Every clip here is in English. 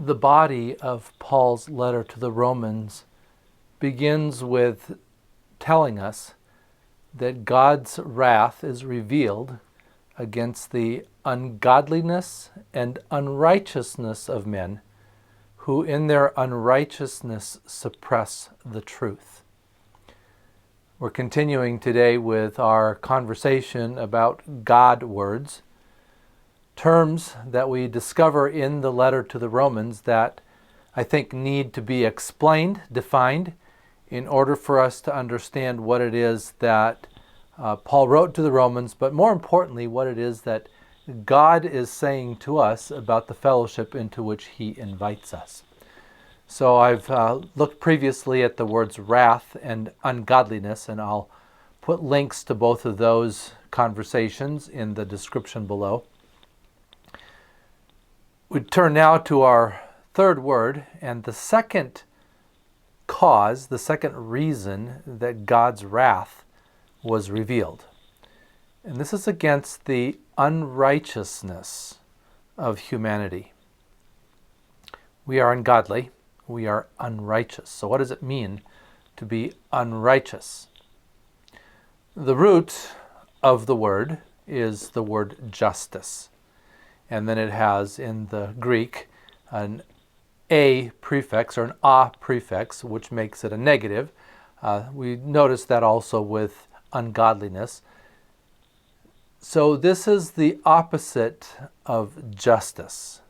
The body of Paul's letter to the Romans begins with telling us that God's wrath is revealed against the ungodliness and unrighteousness of men who in their unrighteousness suppress the truth. We're continuing today with our conversation about God words, terms that we discover in the letter to the Romans that I think need to be explained, defined, in order for us to understand what it is that Paul wrote to the Romans, but more importantly, what it is that God is saying to us about the fellowship into which He invites us. So I've looked previously at the words wrath and ungodliness, and I'll put links to both of those conversations in the description below. We turn now to our third word, and the second cause, the second reason that God's wrath was revealed. And this is against the unrighteousness of humanity. We are ungodly. We are unrighteous. So what does it mean to be unrighteous? The root of the word is the word justice. And then it has in the Greek an a prefix or an a prefix, which makes it a negative. We notice that also with ungodliness. So this is the opposite of justice.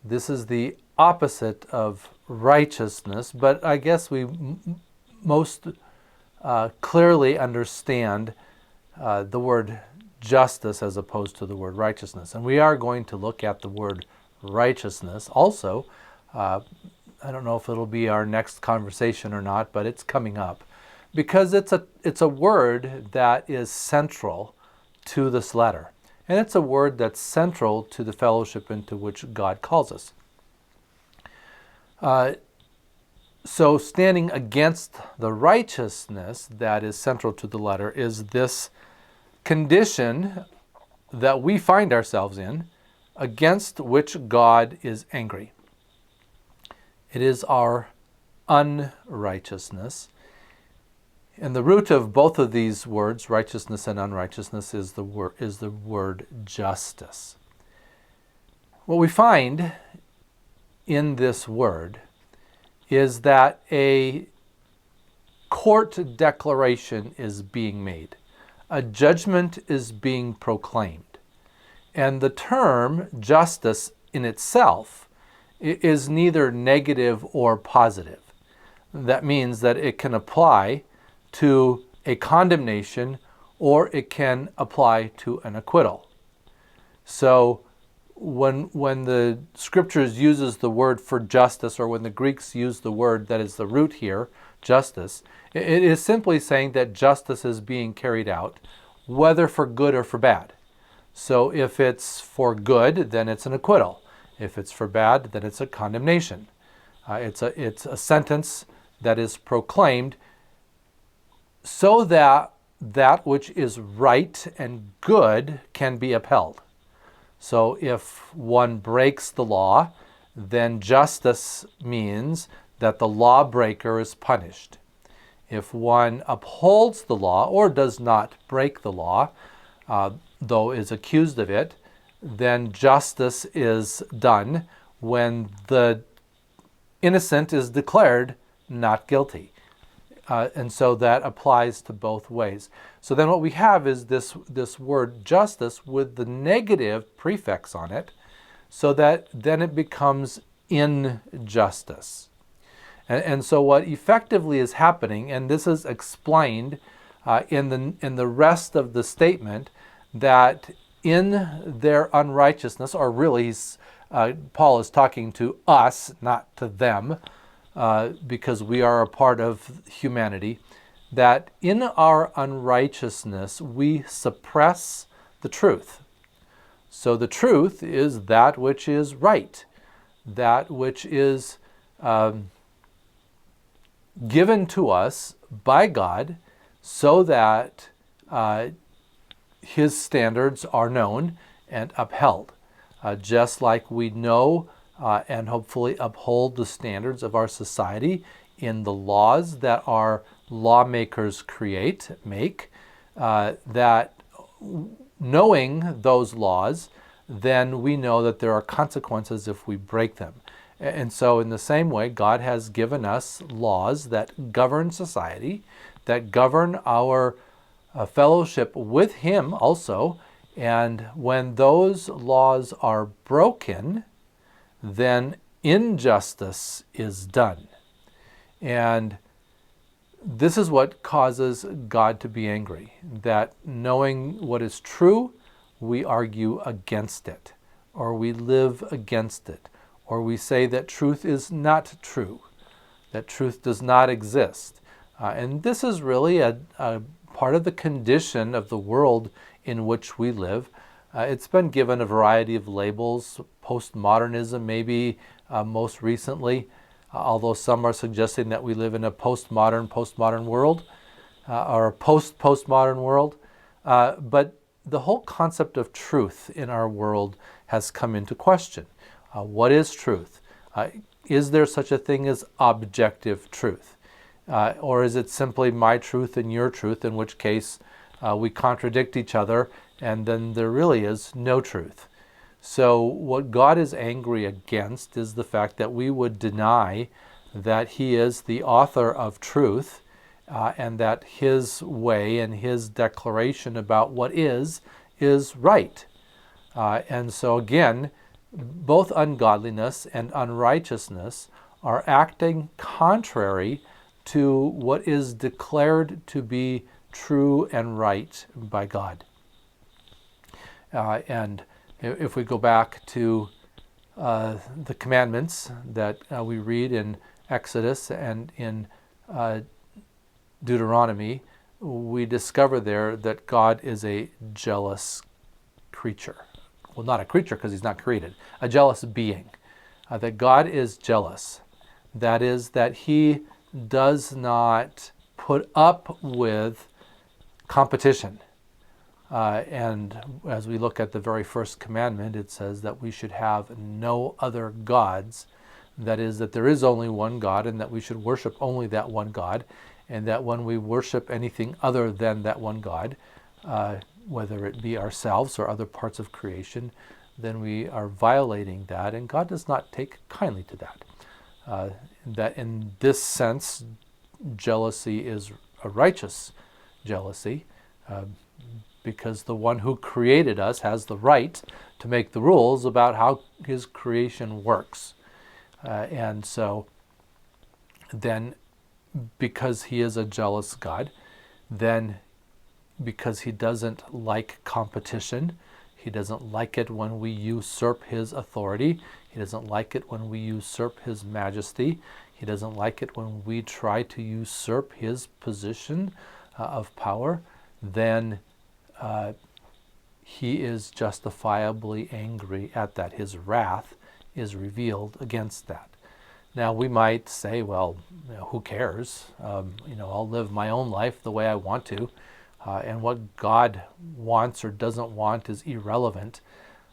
This is the opposite of righteousness, but I guess we most clearly understand the word justice as opposed to the word righteousness. And we are going to look at the word righteousness also. I don't know if it'll be our next conversation or not, but it's coming up because it's a word that is central to this letter. And it's a word that's central to the fellowship into which God calls us. So standing against the righteousness that is central to the letter is this condition that we find ourselves in, against which God is angry. It is our unrighteousness. And the root of both of these words, righteousness and unrighteousness, is the word justice. What we find in this word is that a court declaration is being made. A judgment is being proclaimed. And the term justice in itself is neither negative or positive. That means that it can apply to a condemnation or it can apply to an acquittal. So when the scriptures uses the word for justice, or when the Greeks use the word that is the root here, justice, it is simply saying that justice is being carried out, whether for good or for bad. So if it's for good, then it's an acquittal. If it's for bad, then it's a condemnation. It's a sentence that is proclaimed so that that which is right and good can be upheld. So if one breaks the law, then justice means that the lawbreaker is punished. If one upholds the law or does not break the law, though is accused of it, then justice is done when the innocent is declared not guilty. And so that applies to both ways. So then what we have is this word justice with the negative prefix on it, so that then it becomes injustice. And so what effectively is happening, and this is explained in the rest of the statement, that in their unrighteousness, or really Paul is talking to us, not to them, because we are a part of humanity, that in our unrighteousness we suppress the truth. So the truth is that which is right, that which is given to us by God so that His standards are known and upheld. Just like we know and hopefully uphold the standards of our society in the laws that our lawmakers make, that knowing those laws, then we know that there are consequences if we break them. And so in the same way, God has given us laws that govern society, that govern our fellowship with Him also. And when those laws are broken, then injustice is done. And this is what causes God to be angry, that knowing what is true, we argue against it, or we live against it, or we say that truth is not true, that truth does not exist. And this is really a part of the condition of the world in which we live. It's been given a variety of labels, postmodernism maybe most recently, although some are suggesting that we live in a postmodern world, or a postmodern world. But the whole concept of truth in our world has come into question. What is truth? Is there such a thing as objective truth? Or is it simply my truth and your truth, in which case we contradict each other, and then there really is no truth? So what God is angry against is the fact that we would deny that He is the author of truth, and that His way and His declaration about what is right. And so again, both ungodliness and unrighteousness are acting contrary to what is declared to be true and right by God. And if we go back to the commandments that we read in Exodus and in Deuteronomy, we discover there that God is a jealous creature. Well, not a creature because He's not created, a jealous being. That God is jealous. That is, that He does not put up with competition. And as we look at the very first commandment, it says that we should have no other gods. That is, that there is only one God, and that we should worship only that one God, and that when we worship anything other than that one God, whether it be ourselves or other parts of creation, then we are violating that, and God does not take kindly to that. That in this sense, jealousy is a righteous jealousy, because the one who created us has the right to make the rules about how His creation works. And so then, because He is a jealous God, then because He doesn't like competition, He doesn't like it when we usurp His authority, He doesn't like it when we usurp His majesty, He doesn't like it when we try to usurp His position of power, then He is justifiably angry at that. His wrath is revealed against that. Now we might say, well, who cares? I'll live my own life the way I want to, and what God wants or doesn't want is irrelevant.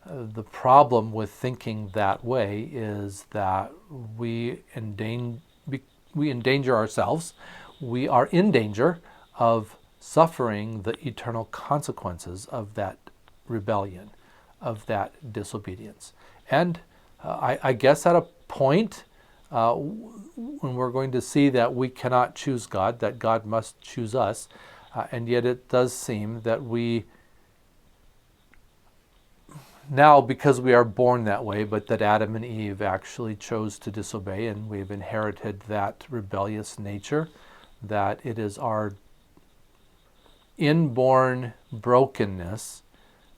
The problem with thinking that way is that we endanger ourselves. We are in danger of suffering the eternal consequences of that rebellion, of that disobedience. And I guess at a point when we're going to see that we cannot choose God, that God must choose us, and yet it does seem that we now, because we are born that way, but that Adam and Eve actually chose to disobey, and we've inherited that rebellious nature, that it is our inborn brokenness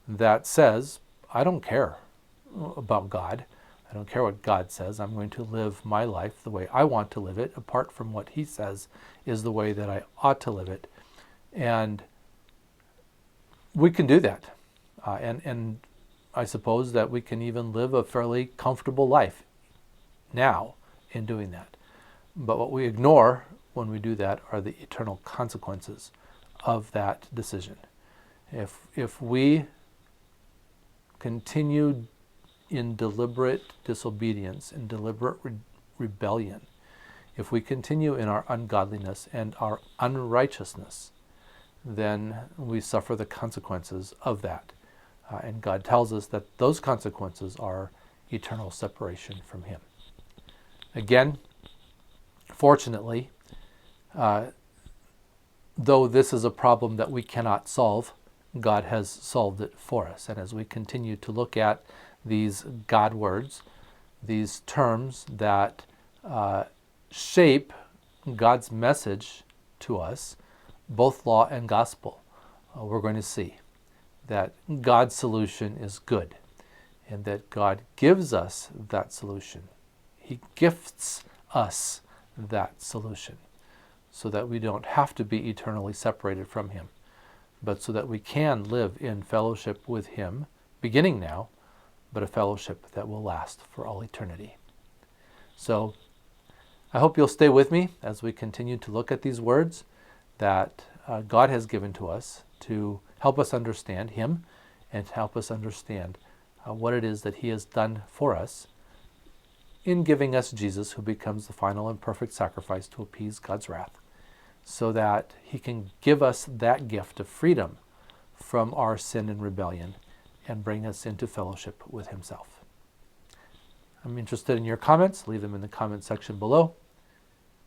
that says, I don't care about God. I don't care what God says. I'm going to live my life the way I want to live it, apart from what He says is the way that I ought to live it. And we can do that. And I suppose that we can even live a fairly comfortable life now in doing that. But what we ignore when we do that are the eternal consequences of that decision. If we continue in deliberate disobedience, in deliberate rebellion, if we continue in our ungodliness and our unrighteousness, then we suffer the consequences of that. And God tells us that those consequences are eternal separation from Him. Again, fortunately, though this is a problem that we cannot solve, God has solved it for us. And as we continue to look at these God words, these terms that shape God's message to us, both law and gospel, we're going to see that God's solution is good and that God gives us that solution. He gifts us that solution so that we don't have to be eternally separated from Him, but so that we can live in fellowship with Him, beginning now, but a fellowship that will last for all eternity. So I hope you'll stay with me as we continue to look at these words that God has given to us to help us understand Him and to help us understand what it is that He has done for us in giving us Jesus, who becomes the final and perfect sacrifice to appease God's wrath, so that He can give us that gift of freedom from our sin and rebellion and bring us into fellowship with Himself. I'm interested in your comments. Leave them in the comment section below.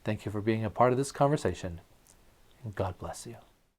Thank you for being a part of this conversation, and God bless you.